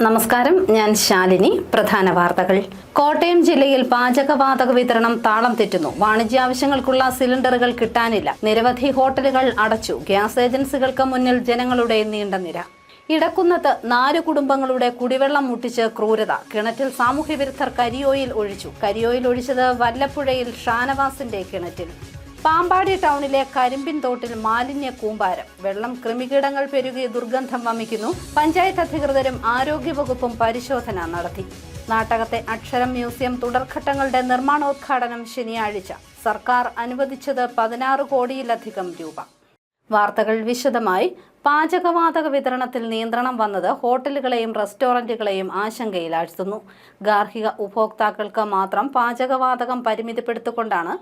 നമസ്കാരം, ഞാൻ ശാലിനി. പ്രധാന വാർത്തകൾ. കോട്ടയം ജില്ലയിൽ പാചകവാതക വിതരണം താളം തെറ്റുന്നു. വാണിജ്യാവശ്യങ്ങൾക്കുള്ള സിലിണ്ടറുകൾ കിട്ടാനില്ല. നിരവധി ഹോട്ടലുകൾ അടച്ചു. ഗ്യാസ് ഏജൻസികൾക്ക് മുന്നിൽ ജനങ്ങളുടെ നീണ്ട നിര. ഇടക്കുന്നത്ത് 4 കുടുംബങ്ങളുടെ കുടിവെള്ളം മുട്ടിച്ച് ക്രൂരത. കിണറ്റിൽ സാമൂഹ്യവിരുദ്ധർ കരിയോയിൽ ഒഴിച്ചു. കരിയോയിൽ ഒഴിച്ചത് വല്ലപ്പുഴയിൽ ഷാനവാസിന്റെ കിണറ്റിൽ. പാമ്പാടി ടൗണിലെ കരിമ്പിൻ തോട്ടിൽ മാലിന്യ കൂമ്പാരം. വെള്ളം കൃമികീടങ്ങൾ പെരുകി ദുർഗന്ധം വമിക്കുന്നു. പഞ്ചായത്ത് അധികൃതരും ആരോഗ്യവകുപ്പും പരിശോധന നടത്തി. നാട്ടകത്തെ അക്ഷരം മ്യൂസിയം തുടർഘട്ടങ്ങളുടെ നിർമ്മാണോദ്ഘാടനം ശനിയാഴ്ച. സർക്കാർ അനുവദിച്ചത് 16 കോടിയിലധികം രൂപ. വാർത്തകൾ വിശദമായി. പാചകവാതക വിതരണത്തിൽ നിയന്ത്രണം വന്നത് ഹോട്ടലുകളെയും റെസ്റ്റോറന്റുകളെയും ആശങ്കയിലാഴ്ത്തുന്നു. ഗാർഹിക ഉപഭോക്താക്കൾക്ക് മാത്രം പാചകവാതകം പരിമിതപ്പെടുത്തിക്കൊണ്ടാണ്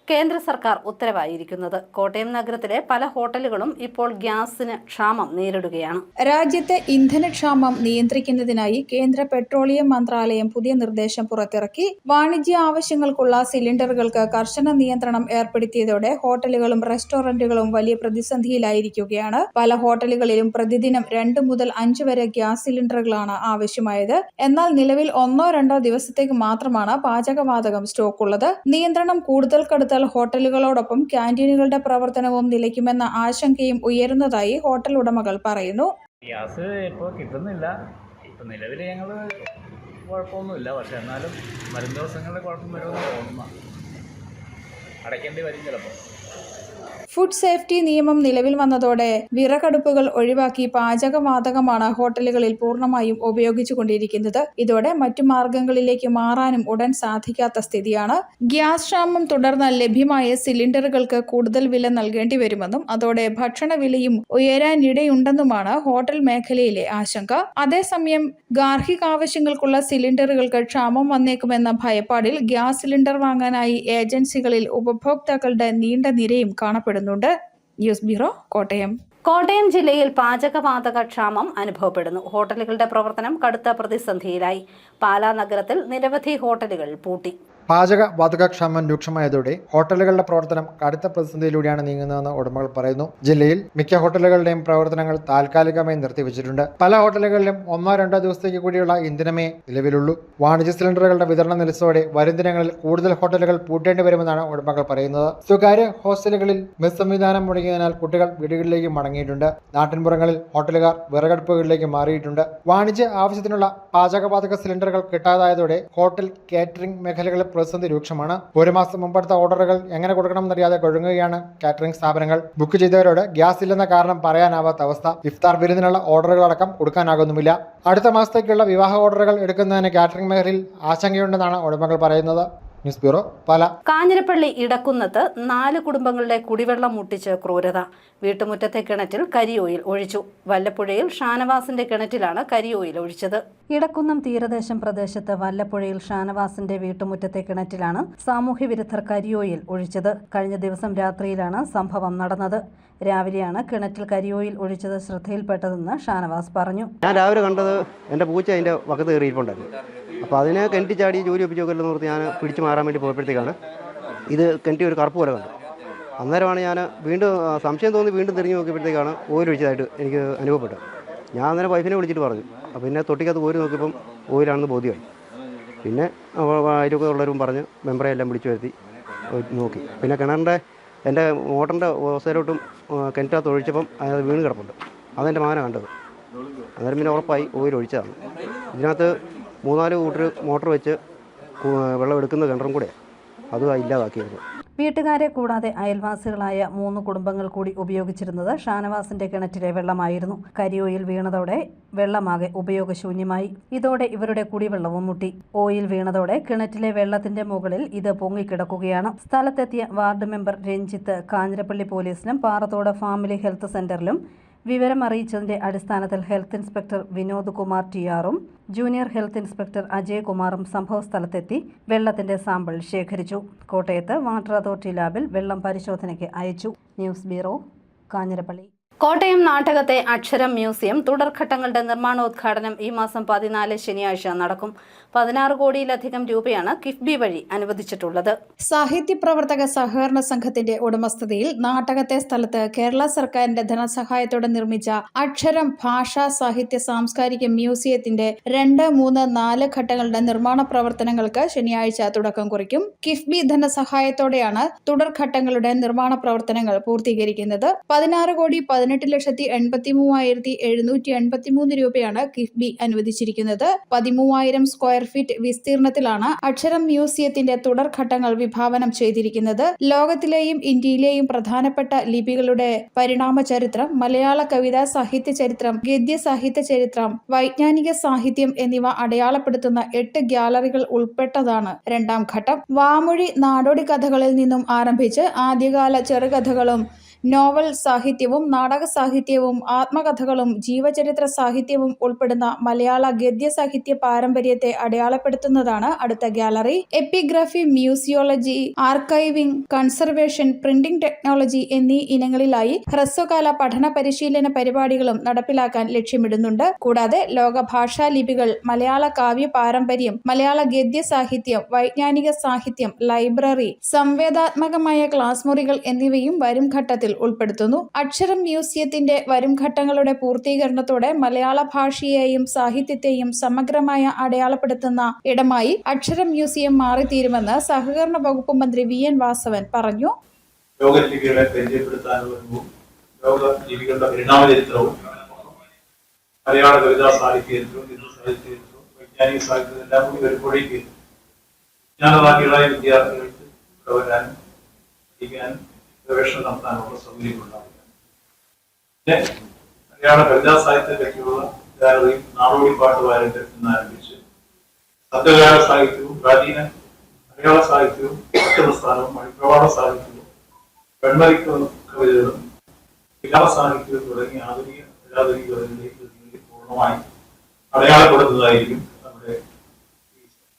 കേന്ദ്ര സർക്കാർ ഉത്തരവായിരിക്കുന്നത്. കോട്ടയം നഗരത്തിലെ പല ഹോട്ടലുകളും ഇപ്പോൾ ഗ്യാസിന് ക്ഷാമം നേരിടുകയാണ്. രാജ്യത്തെ ഇന്ധനക്ഷാമം നിയന്ത്രിക്കുന്നതിനായി കേന്ദ്ര പെട്രോളിയം മന്ത്രാലയം പുതിയ നിർദ്ദേശം പുറത്തിറക്കി. വാണിജ്യ ആവശ്യങ്ങൾക്കുള്ള സിലിണ്ടറുകൾക്ക് കർശന നിയന്ത്രണം ഏർപ്പെടുത്തിയതോടെ ഹോട്ടലുകളും റെസ്റ്റോറന്റുകളും വലിയ പ്രതിസന്ധിയിലായിരിക്കുകയാണ്. പല ഹോട്ടലുകളിലും പ്രതിദിനം 2 മുതൽ 5 വരെ ഗ്യാസ് സിലിണ്ടറുകളാണ് ആവശ്യമായത്. എന്നാൽ നിലവിൽ 1-2 ദിവസത്തേക്ക് മാത്രമാണ് പാചകവാതകം സ്റ്റോക്കുള്ളത്. നിയന്ത്രണം കൂടുതൽ കടുത്താൽ ഹോട്ടലുകളോടൊപ്പം ക്യാന്റീനുകളുടെ പ്രവർത്തനവും നിലയ്ക്കുമെന്ന ആശങ്കയും ഉയരുന്നതായി ഹോട്ടൽ ഉടമകൾ പറയുന്നു. ഗ്യാസ് ഇപ്പോൾ കിട്ടുന്നില്ല. ഇപ്പം നിലവിൽ ഞങ്ങൾ കുഴപ്പമൊന്നുമില്ല. പക്ഷെ എന്നാലും വരും ദിവസങ്ങളിൽ കുഴപ്പം വരുമെന്ന് തോന്നുന്നു. അടയ്ക്കേണ്ടി വരും ചിലപ്പോൾ. ഫുഡ് സേഫ്റ്റി നിയമം നിലവിൽ വന്നതോടെ വിറകടുപ്പുകൾ ഒഴിവാക്കി പാചകവാതകമാണ് ഹോട്ടലുകളിൽ പൂർണ്ണമായും ഉപയോഗിച്ചുകൊണ്ടിരിക്കുന്നത്. ഇതോടെ മറ്റു മാർഗങ്ങളിലേക്ക് മാറാനും ഉടൻ സാധിക്കാത്ത സ്ഥിതിയാണ്. ഗ്യാസ് ക്ഷാമം തുടർന്നാൽ ലഭ്യമായ സിലിണ്ടറുകൾക്ക് കൂടുതൽ വില നൽകേണ്ടി വരുമെന്നും അതോടെ ഭക്ഷണ വിലയും ഉയരാനിടയുണ്ടെന്നുമാണ് ഹോട്ടൽ മേഖലയിലെ ആശങ്ക. അതേസമയം ഗാർഹികാവശ്യങ്ങൾക്കുള്ള സിലിണ്ടറുകൾക്ക് ക്ഷാമം വന്നേക്കുമെന്ന ഭയപ്പാടിൽ ഗ്യാസ് സിലിണ്ടർ വാങ്ങാനായി ഏജൻസികളിൽ ഉപഭോക്താക്കളുടെ നീണ്ട നിരയും കാണപ്പെടുന്നു. News bureau, Kottayam. കോട്ടയം ജില്ലയിൽ പാചകവാതക ക്ഷാമം അനുഭവപ്പെടുന്നു. ഹോട്ടലുകളുടെ പ്രവർത്തനം കടുത്ത പ്രതിസന്ധിയിലായി. പാലാ നഗരത്തിൽ നിരവധി ഹോട്ടലുകൾ പൂട്ടി. പാചകവാതകക്ഷാമം രൂക്ഷമായതോടെ ഹോട്ടലുകളുടെ പ്രവർത്തനം കടുത്ത പ്രതിസന്ധിയിലൂടെയാണ് നീങ്ങുന്നതെന്ന് ഉടമകൾ പറയുന്നു. ജില്ലയിൽ മിക്ക ഹോട്ടലുകളുടെയും പ്രവർത്തനങ്ങൾ താൽക്കാലികമായി നിർത്തിവച്ചിട്ടുണ്ട്. പല ഹോട്ടലുകളിലും 1-2 ദിവസത്തേക്ക് കൂടിയുള്ള ഇന്ധനമേ നിലവിലുള്ളൂ. വാണിജ്യ സിലിണ്ടറുകളുടെ വിതരണം നിലച്ചതോടെ വരും ദിനങ്ങളിൽ കൂടുതൽ ഹോട്ടലുകൾ പൂട്ടേണ്ടി വരുമെന്നാണ് ഉടമകൾ പറയുന്നത്. സ്വകാര്യ ഹോസ്റ്റലുകളിൽ മെസ് സംവിധാനം മുടങ്ങിയതിനാൽ കുട്ടികൾ വീടുകളിലേക്ക് മടങ്ങിയിട്ടുണ്ട്. നാട്ടിൻപുറങ്ങളിൽ ഹോട്ടലുകാർ വിറകടുപ്പുകളിലേക്ക് മാറിയിട്ടുണ്ട്. വാണിജ്യ ആവശ്യത്തിനുള്ള പാചകവാതക സിലിണ്ടറുകൾ കിട്ടാതായതോടെ ഹോട്ടൽ കാറ്ററിംഗ് മേഖലകളിൽ പ്രതിസന്ധി രൂക്ഷമാണ്. 1 മാസം മുമ്പെടുത്ത ഓർഡറുകൾ എങ്ങനെ കൊടുക്കണമെന്നറിയാതെ കൊഴുങ്ങുകയാണ് കാറ്ററിംഗ് സ്ഥാപനങ്ങൾ. ബുക്ക് ചെയ്തവരോട് ഗ്യാസ് ഇല്ലെന്ന കാരണം പറയാനാവാത്ത അവസ്ഥ. ഇഫ്താർ വിരുന്നിനുള്ള ഓർഡറുകളടക്കം കൊടുക്കാനാകുന്നുമില്ല. അടുത്ത മാസത്തേക്കുള്ള വിവാഹ ഓർഡറുകൾ എടുക്കുന്നതിന് കാറ്ററിംഗ് മേഖലയിൽ ആശങ്കയുണ്ടെന്നാണ് ഉടമകൾ പറയുന്നത്. News bureau, Pala. കാഞ്ഞിരപ്പള്ളി ഇടക്കുന്നത്ത് 4 കുടുംബങ്ങളുടെ കുടിവെള്ളം മുട്ടിച്ച് ക്രൂരത. വീട്ടുമുറ്റത്തെ കിണറ്റിൽ കരിയോയിൽ ഒഴിച്ചു. വല്ലപ്പുഴയിൽ ഷാനവാസിന്റെ കിണറ്റിലാണ് കരിയോയിൽ ഒഴിച്ചത്. ഇടക്കുന്നം തീരദേശം പ്രദേശത്ത് വല്ലപ്പുഴയിൽ ഷാനവാസിന്റെ വീട്ടുമുറ്റത്തെ കിണറ്റിലാണ് സാമൂഹ്യവിരുദ്ധർ കരിയോയിൽ ഒഴിച്ചത്. കഴിഞ്ഞ ദിവസം രാത്രിയിലാണ് സംഭവം നടന്നത്. രാവിലെയാണ് കിണറ്റിൽ കരിയോയിൽ ഒഴിച്ചത് ശ്രദ്ധയിൽപ്പെട്ടതെന്ന് ഷാനവാസ് പറഞ്ഞു. ഞാൻ രാവിലെ കണ്ടത് എൻ്റെ പൂച്ച അതിൻ്റെ വക്കത്ത് കയറിയിട്ടുണ്ടായിരുന്നു. അപ്പോൾ അതിനെ കിണറ്റി ചാടി ജോലി ഒപ്പിച്ചോക്കെല്ലാം നിർത്തി ഞാൻ പിടിച്ചു മാറാൻ വേണ്ടി പോയപ്പോഴത്തേക്കാണ് ഇത് കിണറ്റി ഒരു കറുപ്പ് പോലെ കണ്ടത്. അന്നേരമാണ് ഞാൻ വീണ്ടും സംശയം തോന്നി വീണ്ടും തിരിഞ്ഞു നോക്കിയപ്പോഴത്തേക്കാണ് ഓയിൽ ഒഴിച്ചതായിട്ട് എനിക്ക് അനുഭവപ്പെട്ടത്. ഞാൻ അന്നേരം വൈഫിനെ വിളിച്ചിട്ട് പറഞ്ഞു. അപ്പോൾ പിന്നെ തൊട്ടിക്കകത്ത് ഓയിൽ നോക്കിയപ്പം ഓയിലാണെന്ന് ബോധ്യമായി. പിന്നെ അതിലൊക്കെ ഉള്ളവരും പറഞ്ഞ് മെമ്പറെ എല്ലാം വിളിച്ചു വരുത്തി നോക്കി. പിന്നെ കിണറിൻ്റെ എൻ്റെ മോട്ടറിൻ്റെ ഓസയിലോട്ടും കിണറ്റകത്ത് ഒഴിച്ചപ്പം അത് വീണ് കിടപ്പുണ്ട്. അതെൻ്റെ മകനെ കണ്ടത്. അന്നേരം പിന്നെ ഉറപ്പായി ഓയിൽ ഒഴിച്ചതാണ്. ഇതിനകത്ത് 3-4 കൂട്ടർ മോട്ടർ വെച്ച് വെള്ളം എടുക്കുന്ന കിണറും കൂടെ അതും ഇല്ലാതാക്കിയത്. വീട്ടുകാരെ കൂടാതെ അയൽവാസികളായ 3 കുടുംബങ്ങൾ കൂടി ഉപയോഗിച്ചിരുന്നത് ഷാനവാസിന്റെ കിണറ്റിലെ വെള്ളമായിരുന്നു. കരിയോയിൽ വീണതോടെ വെള്ളമാകെ ഉപയോഗശൂന്യമായി. ഇതോടെ ഇവരുടെ കുടിവെള്ളവും മുട്ടി. ഓയിൽ വീണതോടെ കിണറ്റിലെ വെള്ളത്തിന്റെ മുകളിൽ ഇത് പൊങ്ങിക്കിടക്കുകയാണ്. സ്ഥലത്തെത്തിയ വാർഡ് മെമ്പർ രഞ്ജിത്ത് കാഞ്ഞിരപ്പള്ളി പോലീസിനും പാറത്തോട് ഫാമിലി ഹെൽത്ത് സെന്ററിലും വിവരമറിയിച്ചതിന്റെ അടിസ്ഥാനത്തിൽ ഹെൽത്ത് ഇൻസ്പെക്ടർ വിനോദ് കുമാർ ടി.ആറും ജൂനിയർ ഹെൽത്ത് ഇൻസ്പെക്ടർ അജയ് കുമാറും സംഭവസ്ഥലത്തെത്തി വെള്ളത്തിന്റെ സാമ്പിൾ ശേഖരിച്ചു. കോട്ടയത്ത് വാട്ടർ അതോറിറ്റി ലാബിൽ വെള്ളം പരിശോധനയ്ക്ക് അയച്ചു. News bureau, Kanjirappally. കോട്ടയം നാട്ടകത്തെ അക്ഷരം മ്യൂസിയം തുടർഘട്ടങ്ങളുടെ നിർമ്മാണോദ്ഘാടനം ഈ മാസം 14 ശനിയാഴ്ച നടക്കും. 16 കോടിയിലധികം രൂപയാണ് കിഫ്ബി വഴി അനുവദിച്ചിട്ടുള്ളത്. സാഹിത്യ പ്രവർത്തക സഹകരണ സംഘത്തിന്റെ ഉടമസ്ഥതയിൽ നാട്ടകത്തെ സ്ഥലത്ത് കേരള സർക്കാരിന്റെ ധനസഹായത്തോടെ നിർമ്മിച്ച അക്ഷരം ഭാഷാ സാഹിത്യ സാംസ്കാരിക മ്യൂസിയത്തിന്റെ 2, 3, 4 ഘട്ടങ്ങളുടെ നിർമ്മാണ പ്രവർത്തനങ്ങൾക്ക് ശനിയാഴ്ച തുടക്കം കുറിക്കും. കിഫ്ബി ധനസഹായത്തോടെയാണ് തുടർഘട്ടങ്ങളുടെ നിർമ്മാണ പ്രവർത്തനങ്ങൾ പൂർത്തീകരിക്കുന്നത്. 16 കോടി 18,83,783 രൂപയാണ് കിഫ്ബി അനുവദിച്ചിരിക്കുന്നത്. 13,000 സ്ക്വയർ ഫീറ്റ് വിസ്തീർണത്തിലാണ് അക്ഷരം മ്യൂസിയത്തിന്റെ തുടർഘട്ടങ്ങൾ വിഭാവനം ചെയ്തിരിക്കുന്നത്. ലോകത്തിലെയും ഇന്ത്യയിലെയും പ്രധാനപ്പെട്ട ലിപികളുടെ പരിണാമ ചരിത്രം, മലയാള കവിതാ സാഹിത്യ ചരിത്രം, ഗദ്യ സാഹിത്യ ചരിത്രം, വൈജ്ഞാനിക സാഹിത്യം എന്നിവ അടയാളപ്പെടുത്തുന്ന 8 ഗ്യാലറികൾ ഉൾപ്പെട്ടതാണ് 2ാം ഘട്ടം. വാമൊഴി നാടോടി കഥകളിൽ നിന്നും ആരംഭിച്ച് ആദ്യകാല ചെറുകഥകളും നോവൽ സാഹിത്യവും നാടക സാഹിത്യവും ആത്മകഥകളും ജീവചരിത്ര സാഹിത്യവും ഉൾപ്പെടുന്ന മലയാള ഗദ്യ സാഹിത്യ പാരമ്പര്യത്തെ അടയാളപ്പെടുത്തുന്നതാണ് അടുത്ത gallery. Epigraphy, museology, archiving, conservation, printing technology എന്നീ ഇനങ്ങളിലായി ഹ്രസ്വകാല പഠന പരിശീലന പരിപാടികളും നടപ്പിലാക്കാൻ ലക്ഷ്യമിടുന്നുണ്ട്. കൂടാതെ ലോക ഭാഷാ ലിപികൾ, മലയാള കാവ്യ പാരമ്പര്യം, മലയാള ഗദ്യ സാഹിത്യം, വൈജ്ഞാനിക സാഹിത്യം, ലൈബ്രറി, സംവേദനാത്മകമായ ക്ലാസ് മുറികൾ എന്നിവയും വരും ഘട്ടത്തിൽ ഉൾപ്പെടുത്തുന്നു. അക്ഷരം മ്യൂസിയത്തിന്റെ വരും ഘട്ടങ്ങളുടെ പൂർത്തീകരണത്തോടെ മലയാള ഭാഷയെയും സാഹിത്യത്തെയും സമഗ്രമായ അടയാളപ്പെടുത്തുന്ന ഇടമായി അക്ഷരം മ്യൂസിയം മാറിത്തീരുമെന്ന് സഹകരണ വകുപ്പ് മന്ത്രി VN വാസവൻ പറഞ്ഞു. ലോകലിപികളെ പരിചയപ്പെടുത്താനുള്ള ലോകലിപികളുടെ പരിണാമചരിത്രവും മലയാള കവിതാ സാഹിത്യവും സാഹിത്യവും വൈജ്ഞാനിക സാഹിത്യവും എല്ലാം കൂടി വരുമ്പോഴേക്ക് വിജ്ഞാനവാദികളായ വിദ്യാർത്ഥികൾക്ക് ഇവിടെ വരാനും പഠിക്കാനും ഗവേഷണം നടത്താനുള്ള സൗകര്യമുണ്ടാവുക. മലയാള കവിതാ സാഹിത്യത്തെ പറ്റിയുള്ള ഗാലറിയും നാടോടി പാട്ട് വായനത്തിൽ നിന്നാരംഭിച്ച് സംഘകാല സാഹിത്യവും പ്രാചീന മലയാള സാഹിത്യവും ഭക്തപ്രസ്ഥാനവും മണിപ്രവാള സാഹിത്യവും വെൺമരി കവിതകളും ശിലാസാഹിത്യവും തുടങ്ങിയ ആധുനിക കവിതകളിലേക്ക് പൂർണ്ണമായി അടയാളപ്പെടുന്നതായിരിക്കും നമ്മുടെ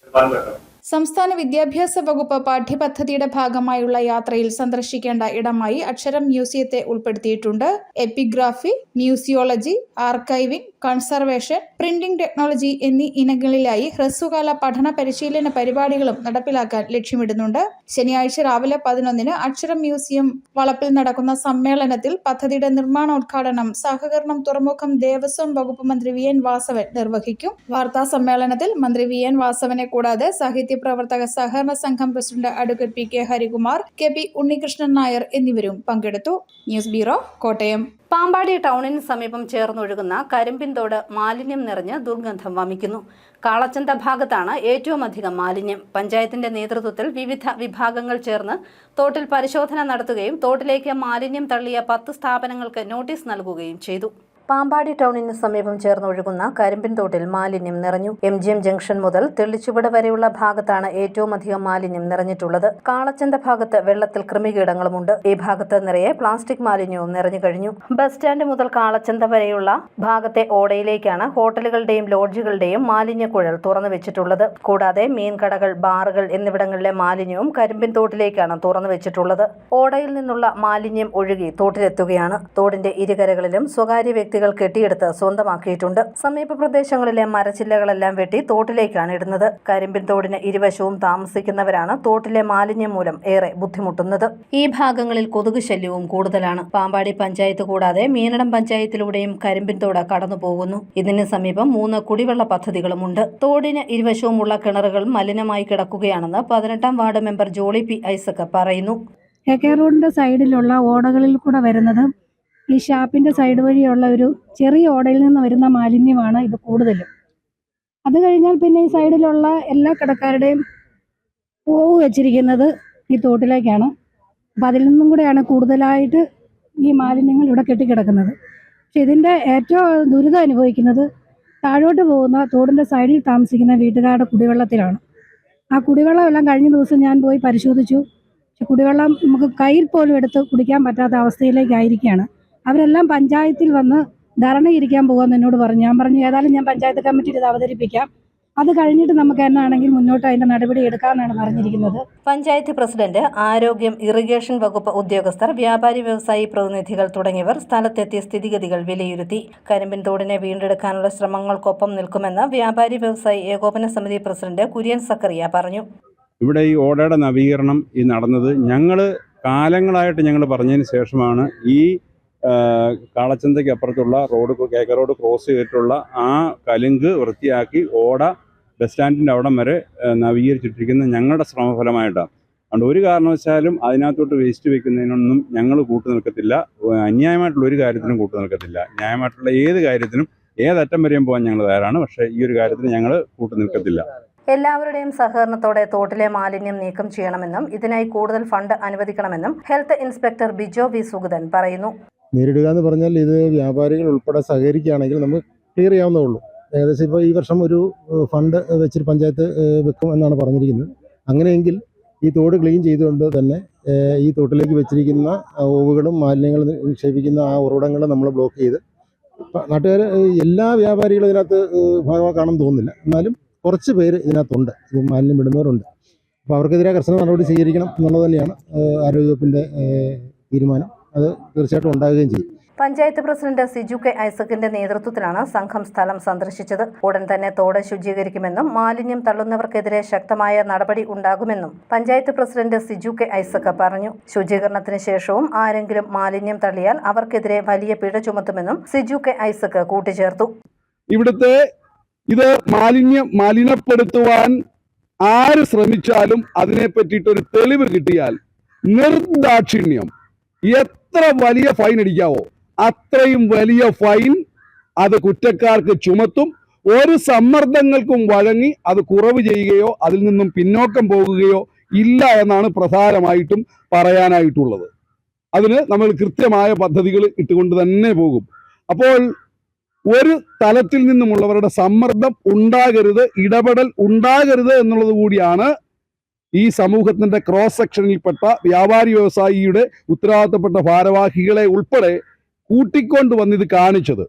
നിർമ്മാണ ഘട്ടം. സംസ്ഥാന വിദ്യാഭ്യാസ വകുപ്പ് പാഠ്യപദ്ധതിയുടെ ഭാഗമായുള്ള യാത്രയിൽ സന്ദർശിക്കേണ്ട ഇടമായി അക്ഷരം മ്യൂസിയത്തെ ഉൾപ്പെടുത്തിയിട്ടുണ്ട്. Epigraphy, museology, archiving, conservation, printing technology എന്നീ ഇനങ്ങളിലായി ഹ്രസ്വകാല പഠന പരിശീലന പരിപാടികളും നടപ്പിലാക്കാൻ ലക്ഷ്യമിടുന്നുണ്ട്. ശനിയാഴ്ച രാവിലെ 11-ന് അക്ഷരം മ്യൂസിയം വളപ്പിൽ നടക്കുന്ന സമ്മേളനത്തിൽ പദ്ധതിയുടെ നിർമ്മാണോദ്ഘാടനം സഹകരണം, തുറമുഖം, ദേവസ്വം വകുപ്പ് മന്ത്രി VN വാസവൻ നിർവഹിക്കും. വാർത്താ സമ്മേളനത്തിൽ മന്ത്രി VN വാസവനെ കൂടാതെ സാഹിത്യ പ്രവർത്തക സഹകരണ സംഘം president advocate PK Harikumar, KP Unnikrishnan Nair എന്നിവരും പങ്കെടുത്തു. News bureau, Kottayam. പാമ്പാടി ടൗണിന് സമീപം ചേർന്നൊഴുകുന്ന കരിമ്പിൻതോട് മാലിന്യം നിറഞ്ഞ് ദുർഗന്ധം വമിക്കുന്നു. കാളച്ചന്ത ഭാഗത്താണ് ഏറ്റവും അധികം മാലിന്യം. പഞ്ചായത്തിന്റെ നേതൃത്വത്തിൽ വിവിധ വിഭാഗങ്ങൾ ചേർന്ന് തോട്ടിൽ പരിശോധന നടത്തുകയും തോട്ടിലേക്ക് മാലിന്യം തള്ളിയ 10 സ്ഥാപനങ്ങൾക്ക് നോട്ടീസ് നൽകുകയും ചെയ്തു. പാമ്പാടി ടൗണിന് സമീപം ചേർന്നൊഴുകുന്ന കരിമ്പിൻതോട്ടിൽ മാലിന്യം നിറഞ്ഞു. MGM ജംഗ്ഷൻ മുതൽ തെള്ളിച്ചുവട് വരെയുള്ള ഭാഗത്താണ് ഏറ്റവും അധികം മാലിന്യം നിറഞ്ഞിട്ടുള്ളത്. കാളച്ചന്ത ഭാഗത്ത് വെള്ളത്തിൽ കൃമികീടങ്ങളുമുണ്ട്. ഈ ഭാഗത്ത് നിറയെ പ്ലാസ്റ്റിക് മാലിന്യവും നിറഞ്ഞു കഴിഞ്ഞു. ബസ് സ്റ്റാൻഡ് മുതൽ കാളച്ചന്ത വരെയുള്ള ഭാഗത്തെ ഓടയിലേക്കാണ് ഹോട്ടലുകളുടെയും ലോഡ്ജുകളുടെയും മാലിന്യക്കുഴൽ തുറന്നു വെച്ചിട്ടുള്ളത്. കൂടാതെ മീൻകടകൾ, ബാറുകൾ എന്നിവിടങ്ങളിലെ മാലിന്യവും കരിമ്പിൻതോട്ടിലേക്കാണ് തുറന്നു വെച്ചിട്ടുള്ളത്. ഓടയിൽ നിന്നുള്ള മാലിന്യം ഒഴുകി തോട്ടിലെത്തുകയാണ്. തോടിന്റെ ഇരുകരകളിലും സ്വകാര്യ വ്യക്തികൾ കെട്ടിയെടുത്ത് സ്വന്തമാക്കിയിട്ടുണ്ട്. സമീപ പ്രദേശങ്ങളിലെ മരച്ചില്ലകളെല്ലാം വെട്ടി തോട്ടിലേക്കാണ് ഇടുന്നത്. കരിമ്പിൻ തോടിന് ഇരുവശവും താമസിക്കുന്നവരാണ് തോട്ടിലെ മാലിന്യം മൂലം ഏറെ ബുദ്ധിമുട്ടുന്നത്. ഈ ഭാഗങ്ങളിൽ കൊതുക് ശല്യവും കൂടുതലാണ്. പാമ്പാടി പഞ്ചായത്ത് കൂടാതെ മീനടം പഞ്ചായത്തിലൂടെയും കരിമ്പിൻ തോട് കടന്നു പോകുന്നു. ഇതിന് സമീപം 3 കുടിവെള്ള പദ്ധതികളുമുണ്ട്. തോടിന് ഇരുവശവുമുള്ള കിണറുകൾ മലിനമായി കിടക്കുകയാണെന്ന് 18ാം ward member Jolly P. Isaac പറയുന്നു. AK റോഡിന്റെ സൈഡിലുള്ള ഓടകളിൽ കൂടെ വരുന്നത് ഈ ഷാപ്പിൻ്റെ സൈഡ് വഴിയുള്ള ഒരു ചെറിയ ഓടയിൽ നിന്ന് വരുന്ന മാലിന്യമാണ് ഇത് കൂടുതലും. അത് കഴിഞ്ഞാൽ പിന്നെ ഈ സൈഡിലുള്ള എല്ലാ കടക്കാരുടെയും പൂവ് വെച്ചിരിക്കുന്നത് ഈ തോട്ടിലേക്കാണ്. അപ്പം അതിൽ നിന്നും കൂടെയാണ് കൂടുതലായിട്ട് ഈ മാലിന്യങ്ങൾ ഇവിടെ കെട്ടിക്കിടക്കുന്നത്. പക്ഷെ ഇതിൻ്റെ ഏറ്റവും ദുരിതം അനുഭവിക്കുന്നത് താഴോട്ട് പോകുന്ന തോടിൻ്റെ സൈഡിൽ താമസിക്കുന്ന വീട്ടുകാരുടെ കുടിവെള്ളത്തിലാണ്. ആ കുടിവെള്ളം എല്ലാം കഴിഞ്ഞ ദിവസം ഞാൻ പോയി പരിശോധിച്ചു. പക്ഷെ കുടിവെള്ളം നമുക്ക് കയ്യിൽ പോലും എടുത്ത് കുടിക്കാൻ പറ്റാത്ത അവസ്ഥയിലേക്കായിരിക്കുകയാണ്. അവരെല്ലാം പഞ്ചായത്തിൽ വന്ന് ധർണ ഇരിക്കാൻ പോകുമെന്ന് എന്നോട് പറഞ്ഞു. ഞാൻ പറഞ്ഞു ഏതായാലും ഞാൻ പഞ്ചായത്ത് കമ്മിറ്റിയിൽ ഇത് അവതരിപ്പിക്കാം, അത് കഴിഞ്ഞിട്ട് നമുക്ക് എന്നാണെങ്കിൽ മുന്നോട്ട് അതിൻ്റെ നടപടി എടുക്കാമെന്നാണ് പറഞ്ഞിരിക്കുന്നത്. പഞ്ചായത്ത് പ്രസിഡന്റ്, ആരോഗ്യം, ഇറിഗേഷൻ വകുപ്പ് ഉദ്യോഗസ്ഥർ, വ്യാപാരി വ്യവസായി പ്രതിനിധികൾ തുടങ്ങിയവർ സ്ഥലത്തെത്തി സ്ഥിതിഗതികൾ വിലയിരുത്തി. കരിമ്പിൻ തോടിനെ വീണ്ടെടുക്കാനുള്ള ശ്രമങ്ങൾക്കൊപ്പം നിൽക്കുമെന്ന് വ്യാപാരി വ്യവസായി ഏകോപന സമിതി പ്രസിഡന്റ് കുര്യൻ സക്കറിയ പറഞ്ഞു. ഇവിടെ ഈ ഓടയുടെ നവീകരണം ഈ നടന്നത് കാലങ്ങളായിട്ട് ഞങ്ങൾ പറഞ്ഞതിന് ശേഷമാണ് ഈ കാളച്ചന്തയ്ക്ക് അപ്പുറത്തുള്ള കേക്ക റോഡ് ക്രോസ് ചെയ്തിട്ടുള്ള ആ കലുങ്ക് വൃത്തിയാക്കി ഓട ബസ് സ്റ്റാൻഡിൻ്റെ അവിടം വരെ നവീകരിച്ചിട്ടിരിക്കുന്ന ഞങ്ങളുടെ ശ്രമഫലമായിട്ടാണ്. അതുകൊണ്ട് ഒരു കാരണവശാലും അതിനകത്തോട്ട് വേസ്റ്റ് വെക്കുന്നതിനൊന്നും ഞങ്ങൾ കൂട്ടുനിൽക്കത്തില്ല. അന്യായമായിട്ടുള്ള ഒരു കാര്യത്തിനും കൂട്ടുനിൽക്കത്തില്ല. ന്യായമായിട്ടുള്ള ഏത് കാര്യത്തിനും ഏതറ്റം വരെയും പോകാൻ ഞങ്ങൾ തയ്യാറാണ്. പക്ഷേ ഈ ഒരു കാര്യത്തിന് ഞങ്ങൾ കൂട്ടുനിൽക്കത്തില്ല. എല്ലാവരുടെയും സഹകരണത്തോടെ തോട്ടിലെ മാലിന്യം നീക്കം ചെയ്യണമെന്നും ഇതിനായി കൂടുതൽ ഫണ്ട് അനുവദിക്കണമെന്നും health inspector Bijo V Sugathan പറയുന്നു. നേരിടുക എന്ന് പറഞ്ഞാൽ ഇത് വ്യാപാരികൾ ഉൾപ്പെടെ സഹകരിക്കുകയാണെങ്കിൽ നമുക്ക് ക്ലിയർ ചെയ്യാവുന്നേ ഉള്ളൂ. ഏകദേശം ഇപ്പോൾ ഈ വർഷം ഒരു ഫണ്ട് വെച്ചിട്ട് പഞ്ചായത്ത് വെക്കും എന്നാണ് പറഞ്ഞിരിക്കുന്നത്. അങ്ങനെയെങ്കിൽ ഈ തോട് ക്ലീൻ ചെയ്തുകൊണ്ട് തന്നെ ഈ തോട്ടിലേക്ക് വെച്ചിരിക്കുന്ന ഓവുകളും മാലിന്യങ്ങൾ നിക്ഷേപിക്കുന്ന ആ ഉറവിടങ്ങൾ നമ്മൾ ബ്ലോക്ക് ചെയ്ത്, നാട്ടുകാർ എല്ലാ വ്യാപാരികളും ഇതിനകത്ത് ഭാഗമാക്കാണെന്ന് തോന്നുന്നില്ല, എന്നാലും കുറച്ച് പേര് ഇതിനകത്തുണ്ട്, ഇത് മാലിന്യം വിടുന്നവരുണ്ട്. അപ്പോൾ അവർക്കെതിരെ കർശന നടപടി സ്വീകരിക്കണം എന്നുള്ളത് തന്നെയാണ് ആരോഗ്യവകുപ്പിൻ്റെ തീരുമാനം. അത് തീർച്ചയായിട്ടും ഉണ്ടാകുകയും ചെയ്യും. പഞ്ചായത്ത് പ്രസിഡന്റ് സിജു കെ ഐസക്കിന്റെ നേതൃത്വത്തിലാണ് സംഘം സ്ഥലം സന്ദർശിച്ചത്. ഉടൻ തന്നെ തോട് ശുചീകരിക്കുമെന്നും മാലിന്യം തള്ളുന്നവർക്കെതിരെ ശക്തമായ നടപടി ഉണ്ടാകുമെന്നും പഞ്ചായത്ത് പ്രസിഡന്റ് സിജു കെ ഐസക് പറഞ്ഞു. ശുചീകരണത്തിന് ശേഷവും ആരെങ്കിലും മാലിന്യം തള്ളിയാൽ അവർക്കെതിരെ വലിയ പിഴ ചുമത്തുമെന്നും സിജു കെ ഐസക് കൂട്ടിച്ചേർത്തു. ഇവിടുത്തെ ഇത് മലിനപ്പെടുത്തുവാൻ ആര് ശ്രമിച്ചാലും അതിനെ പറ്റിയിട്ടൊരു തെളിവ് കിട്ടിയാൽ നിർദാക്ഷിണ്യം എത്ര വലിയ ഫൈൻ അടിക്കാവോ അത്രയും വലിയ ഫൈൻ അത് കുറ്റക്കാർക്ക് ചുമത്തും. ഒരു സമ്മർദ്ദങ്ങൾക്കും വഴങ്ങി അത് കുറവ് ചെയ്യുകയോ അതിൽ നിന്നും പിന്നോക്കം പോകുകയോ ഇല്ല എന്നാണ് പ്രധാനമായിട്ടും പറയാനായിട്ടുള്ളത്. അതിന് നമ്മൾ കൃത്യമായ പദ്ധതികൾ ഇട്ടുകൊണ്ട് തന്നെ പോകും. അപ്പോൾ ഒരു തലത്തിൽ നിന്നുമുള്ളവരുടെ സമ്മർദ്ദം ഉണ്ടാകരുത്, ഇടപെടൽ ഉണ്ടാകരുത് എന്നുള്ളത് കൂടിയാണ് ഈ സമൂഹത്തിന്റെ ക്രോസ് സെക്ഷനിൽപ്പെട്ട വ്യാപാരി വ്യവസായിയുടെ ഉത്തരവാദിത്തപ്പെട്ട ഭാരവാഹികളെ ഉൾപ്പെടെ കൂട്ടിക്കൊണ്ട് വന്നിത് കാണിച്ചത്.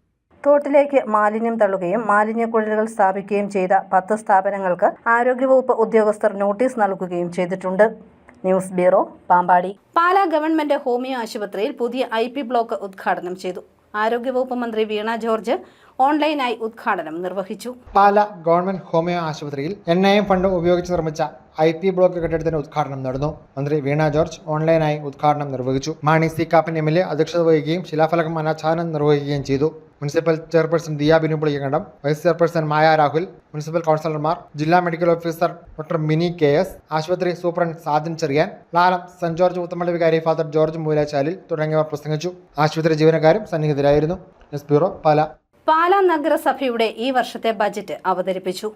തോട്ടിലേക്ക് മാലിന്യം തള്ളുകയും മാലിന്യക്കുഴലുകൾ സ്ഥാപിക്കുകയും ചെയ്ത 10 സ്ഥാപനങ്ങൾക്ക് ആരോഗ്യവകുപ്പ് ഉദ്യോഗസ്ഥർ നോട്ടീസ് നൽകുകയും ചെയ്തിട്ടുണ്ട്. News bureau, Pampady. Pala government homeo ആശുപത്രിയിൽ പുതിയ IP ബ്ലോക്ക് ഉദ്ഘാടനം ചെയ്തു. ആരോഗ്യവകുപ്പ് മന്ത്രി വീണ ജോർജ് ഓൺലൈനായി ഉദ്ഘാടനം നിർവഹിച്ചു. പാലാ ഗവൺമെന്റ് ഹോമിയോ ആശുപത്രിയിൽ NIM ഫണ്ട് ഉപയോഗിച്ച് നിർമ്മിച്ച IP ബ്ലോക്ക് കെട്ടിടത്തിന്റെ ഉദ്ഘാടനം നടന്നു. മന്ത്രി വീണ ജോർജ് ഓൺലൈനായി ഉദ്ഘാടനം നിർവഹിച്ചു. മാണി സി കാപ്പൻ MLA അധ്യക്ഷത വഹിക്കുകയും ശിലാഫലകം അനാച്ഛാദനം നിർവഹിക്കുകയും ചെയ്തു. Municipal chairperson Diya Binu Puliyakandam, vice chairperson Maya Rahul, municipal കൗൺസിലർമാർ, ജില്ലാ medical officer doctor Mini KS, ആശുപത്രി superintendent Sajan Cherian, Lalam, saint George ഉത്തമള്ളി വികാരി ഫാദർ ജോർജ് മൂലാച്ചാലിൽ തുടങ്ങിയവർ പ്രസംഗിച്ചു. ആശുപത്രി ജീവനക്കാരും സന്നിഹിതരായിരുന്നു. News bureau, Pala. പാലാ നഗരസഭയുടെ ഈ വർഷത്തെ ബജറ്റ് അവതരിപ്പിച്ചു.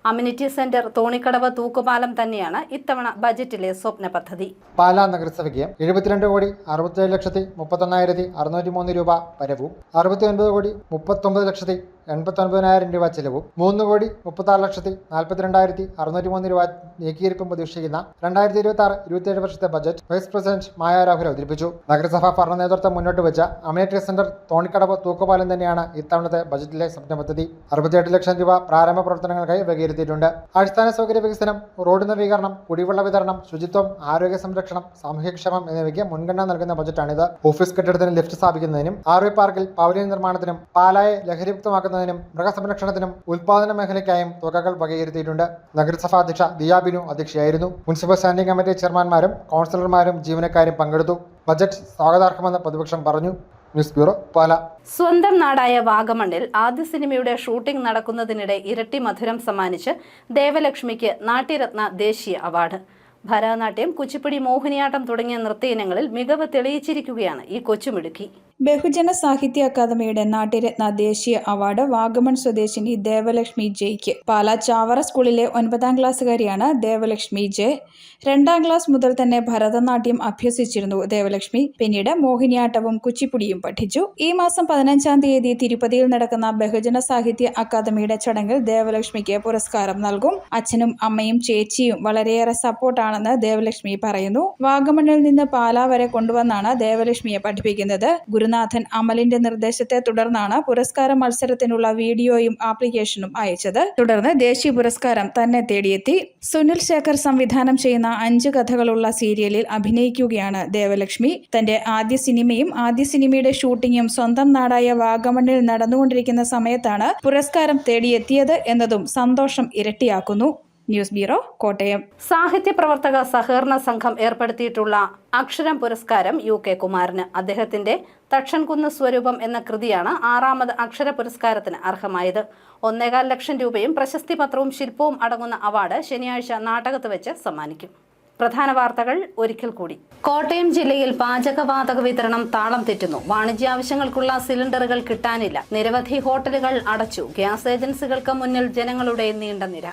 അമ്യൂണിറ്റി സെന്റർ തോണിക്കടവ് തൂക്കുപാലം തന്നെയാണ് ഇത്തവണ ബജറ്റിലെ സ്വപ്ന പദ്ധതി. പാലാ നഗരസഭയ്ക്ക് 72,69,31,603 രൂപ വരവും 69,39,89,000 രൂപ ചെലവും 3,36,42,603 രൂപ നീക്കിയിരിപ്പും പ്രതീക്ഷിക്കുന്ന 2026-27 വർഷത്തെ ബജറ്റ് വൈസ് പ്രസിഡന്റ് മായ രാഹുൽ അവതരിപ്പിച്ചു. നഗരസഭാ ഭരണ നേതൃത്വം മുന്നോട്ട് വെച്ച അമ്യൂണിറ്റി സെന്റർ തോണിക്കടവ് തൂക്കുപാലം തന്നെയാണ് ഇത്തവണത്തെ ബജറ്റിലെ സ്വപ്ന പദ്ധതി. 68 ലക്ഷം രൂപ പ്രാരംഭ പ്രവർത്തനങ്ങൾക്കായി വകയിരുത്തിയിട്ടുണ്ട്. അടിസ്ഥാന സൗകര്യ വികസനം, റോഡ് നവീകരണം, കുടിവെള്ള വിതരണം, ശുചിത്വം, ആരോഗ്യ സംരക്ഷണം, സാമൂഹ്യക്ഷേമം എന്നിവയ്ക്ക് മുൻഗണന നൽകുന്ന ബജറ്റാണിത്. ഓഫീസ് കെട്ടിടത്തിന് ലിഫ്റ്റ് സ്ഥാപിക്കുന്നതിനും RV പാർക്കിൽ പവലിയൻ നിർമ്മാണത്തിനും പാലായെ ലഹരിമുക്തമാക്കുന്നതിനും മൃഗസംരക്ഷണത്തിനും ഉൽപാദന മേഖലയ്ക്കായും തുകകൾ വകയിരുത്തിയിട്ടുണ്ട്. നഗരസഭാ അധ്യക്ഷ ദിയ ബിനു അധ്യക്ഷയായിരുന്നു. മുനിസിപ്പൽ സ്റ്റാൻഡിംഗ് കമ്മിറ്റി ചെയർമാൻമാരും കൗൺസിലർമാരും ജീവനക്കാരും പങ്കെടുത്തു. ബജറ്റ് സ്വാഗതാർഹമെന്ന് പ്രതിപക്ഷം പറഞ്ഞു. News bureau, Pala. സ്വന്തം നാടായ വാഗമണ്ണിൽ ആദ്യ സിനിമയുടെ ഷൂട്ടിംഗ് നടക്കുന്നതിനിടെ ഇരട്ടി മധുരം സമ്മാനിച്ച് ദേവലക്ഷ്മിക്ക് നാട്യരത്ന ദേശീയ അവാർഡ്. ഭരതനാട്യം, കുച്ചിപ്പുടി, മോഹിനിയാട്ടം തുടങ്ങിയ നൃത്ത ഇനങ്ങളിൽ മികവ് തെളിയിച്ചിരിക്കുകയാണ് ഈ കൊച്ചുമിടുക്കി. ബഹുജന സാഹിത്യ അക്കാദമിയുടെ നാട്യരത്ന ദേശീയ അവാർഡ് വാഗമൺ സ്വദേശിനി ദേവലക്ഷ്മി ജയ്ക്ക്. പാലാ ചാവറ സ്കൂളിലെ 9ാം ക്ലാസ്സുകാരിയാണ് ദേവലക്ഷ്മി ജയ്. 2ാം ക്ലാസ് മുതൽ തന്നെ ഭരതനാട്യം അഭ്യസിച്ചിരുന്നു ദേവലക്ഷ്മി. പിന്നീട് മോഹിനിയാട്ടവും കുച്ചിപ്പുടിയും പഠിച്ചു. ഈ മാസം 15-ാം തീയതി തിരുപ്പതിയിൽ നടക്കുന്ന ബഹുജന സാഹിത്യ അക്കാദമിയുടെ ചടങ്ങിൽ ദേവലക്ഷ്മിക്ക് പുരസ്കാരം നൽകും. അച്ഛനും അമ്മയും ചേച്ചിയും വളരെയേറെ സപ്പോർട്ടാണെന്ന് ദേവലക്ഷ്മി പറയുന്നു. വാഗമണ്ണിൽ നിന്ന് പാലാ വരെ കൊണ്ടുവന്നാണ് ദേവലക്ഷ്മിയെ പഠിപ്പിക്കുന്നത്. ഗുരുനാഥൻ അമലിന്റെ നിർദ്ദേശത്തെ തുടർന്നാണ് പുരസ്കാര മത്സരത്തിനുള്ള വീഡിയോയും ആപ്ലിക്കേഷനും അയച്ചത്. തുടർന്ന് ദേശീയ പുരസ്കാരം തന്നെ തേടിയെത്തി. സുനിൽ ശേഖർ സംവിധാനം ചെയ്യുന്ന 5 കഥകളുള്ള സീരിയലിൽ അഭിനയിക്കുകയാണ് ദേവലക്ഷ്മി. തന്റെ ആദ്യ സിനിമയും ആദ്യ സിനിമയുടെ ഷൂട്ടിങ്ങും സ്വന്തം നാടായ വാഗമണ്ണിൽ നടന്നുകൊണ്ടിരിക്കുന്ന സമയത്താണ് പുരസ്കാരം തേടിയെത്തിയത് എന്നതും സന്തോഷം ഇരട്ടിയാക്കുന്നു. News bureau, Kottayam. സാഹിത്യ പ്രവർത്തക സഹകരണ സംഘം ഏർപ്പെടുത്തിയിട്ടുള്ള അക്ഷരം പുരസ്കാരം UK കുമാരന്. അദ്ദേഹത്തിന്റെ തക്ഷൻകുന്ന് സ്വരൂപം എന്ന കൃതിയാണ് 6ാമത് അക്ഷര പുരസ്കാരത്തിന് അർഹമായത്. 1.25 ലക്ഷം രൂപയും പ്രശസ്തി പത്രവും ശില്പവും അടങ്ങുന്ന അവാർഡ് ശനിയാഴ്ച നാട്ടകത്ത് വെച്ച് സമ്മാനിക്കും. പ്രധാന വാർത്തകൾ ഒരിക്കൽ കൂടി. കോട്ടയം ജില്ലയിൽ പാചകവാതക വിതരണം താളം തെറ്റുന്നു. വാണിജ്യാവശ്യങ്ങൾക്കുള്ള സിലിണ്ടറുകൾ കിട്ടാനില്ല. നിരവധി ഹോട്ടലുകൾ അടച്ചു. ഗ്യാസ് ഏജൻസികൾക്ക് മുന്നിൽ ജനങ്ങളുടെ നീണ്ട നിര.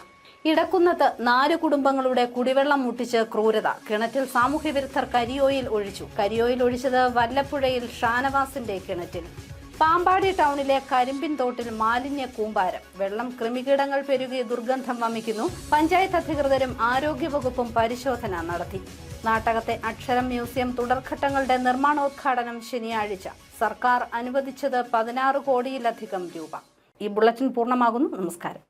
ഇടക്കുന്നത്ത് 4 കുടുംബങ്ങളുടെ കുടിവെള്ളം മുട്ടിച്ച് ക്രൂരത. കിണറ്റിൽ സാമൂഹ്യ വിരുദ്ധർ കരിയോയിൽ ഒഴിച്ചു. കരിയോയിൽ ഒഴിച്ചത് വല്ലപ്പുഴയിൽ ഷാനവാസിന്റെ കിണറ്റിൽ. പാമ്പാടി ടൗണിലെ കരിമ്പിൻ തോട്ടിൽ മാലിന്യ കൂമ്പാരം. വെള്ളം കൃമികീടങ്ങൾ പെരുകി ദുർഗന്ധം വമിക്കുന്നു. പഞ്ചായത്ത് അധികൃതരും ആരോഗ്യവകുപ്പും പരിശോധന നടത്തി. നാട്ടകത്തെ അക്ഷരം മ്യൂസിയം തുടർഘട്ടങ്ങളുടെ നിർമ്മാണോദ്ഘാടനം ശനിയാഴ്ച. സർക്കാർ അനുവദിച്ചത് 16 കോടിയിലധികം രൂപ. ഈ ബുള്ളറ്റിൻ പൂർണ്ണമാകുന്നു. നമസ്കാരം.